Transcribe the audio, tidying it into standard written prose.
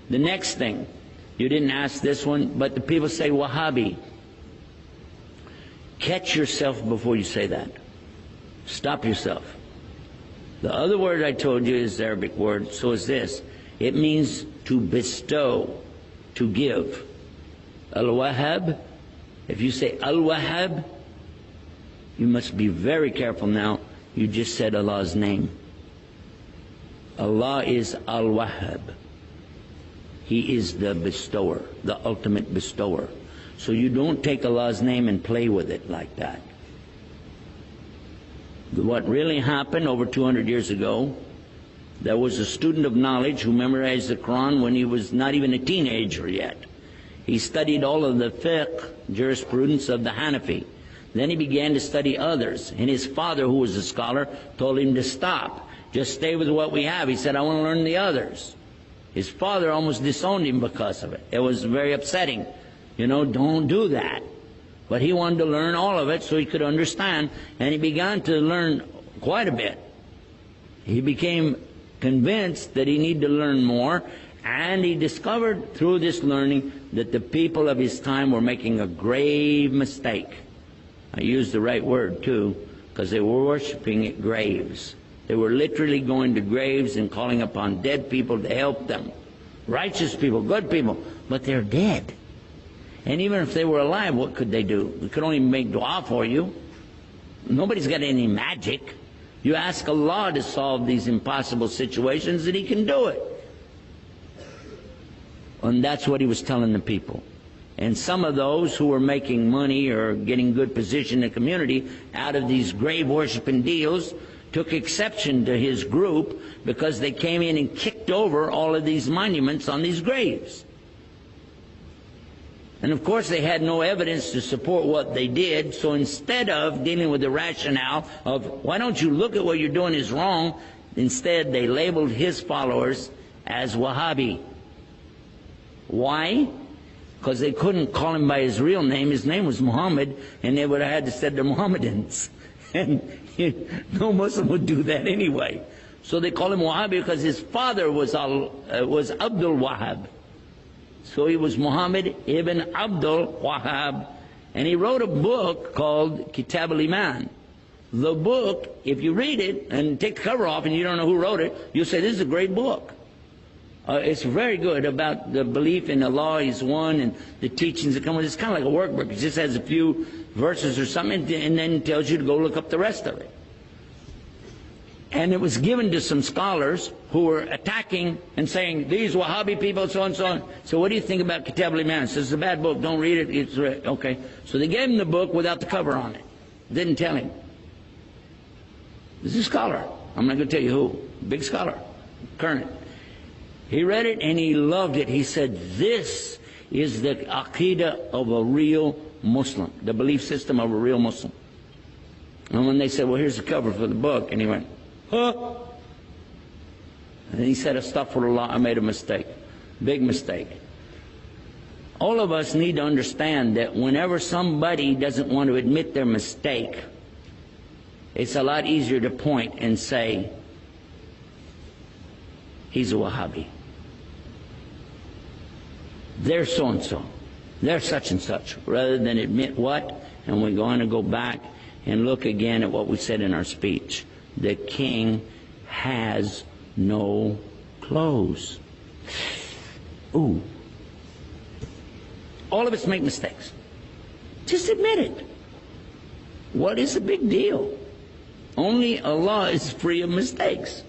The next thing, you didn't ask this one, but the people say Wahhabi. Catch yourself before you say that. Stop yourself. The other word I told you is the Arabic word, so is this. It means to bestow, to give. Al-Wahhab, if you say Al-Wahhab, you must be very careful now. You just said Allah's name. Allah is Al-Wahhab. He is the bestower, the ultimate bestower. So you don't take Allah's name and play with it like that. What really happened over 200 years ago, there was a student of knowledge who memorized the Quran when he was not even a teenager yet. He studied all of the fiqh, jurisprudence of the Hanafi. Then he began to study others. And his father, who was a scholar, told him to stop. Just stay with what we have. He said, I want to learn the others. His father almost disowned him because of it. It was very upsetting. You know, don't do that. But he wanted to learn all of it so he could understand. And he began to learn quite a bit. He became convinced that he needed to learn more. And he discovered through this learning that the people of his time were making a grave mistake. I used the right word too, because they were worshiping at graves. They were literally going to graves and calling upon dead people to help them. Righteous people, good people, but they're dead. And even if they were alive, what could they do? They could only make dua for you. Nobody's got any magic. You ask Allah to solve these impossible situations and He can do it. And that's what he was telling the people. And some of those who were making money or getting good position in the community out of these grave worshiping deals took exception to his group because they came in and kicked over all of these monuments on these graves. And of course they had no evidence to support what they did, so instead of dealing with the rationale of, why don't you look at what you're doing is wrong, instead they labeled his followers as Wahhabi. Why? Because they couldn't call him by his real name. His name was Muhammad, and they would have had to say they're Mohammedans. And no Muslim would do that anyway. So they call him Wahhabi because his father was Abdul Wahhab. So he was Muhammad ibn Abdul Wahhab. And he wrote a book called Kitab al-Iman. The book, if you read it and take the cover off and you don't know who wrote it, you'll say, this is a great book. It's very good about the belief in Allah is one and the teachings that come with it. It's kind of like a workbook. It just has a few verses or something and then tells you to go look up the rest of it. And it was given to some scholars who were attacking and saying, these Wahhabi people, so and so on. So what do you think about Kitab al-Iman? It says, it's a bad book, don't read it. It's okay. So they gave him the book without the cover on it. Didn't tell him. This is a scholar. I'm not going to tell you who. Big scholar. Current. He read it and he loved it. He said, this is the aqidah of a real Muslim, the belief system of a real Muslim. And when they said, well, here's the cover for the book, and he went, huh? And he said, astaghfirullah, I made a mistake. Big mistake. All of us need to understand that whenever somebody doesn't want to admit their mistake, it's a lot easier to point and say, he's a Wahhabi. They're so-and-so. They're such and such. Rather than admit what? And we're going to go back and look again at what we said in our speech. The king has no clothes. Ooh. All of us make mistakes. Just admit it. What is the big deal? Only Allah is free of mistakes.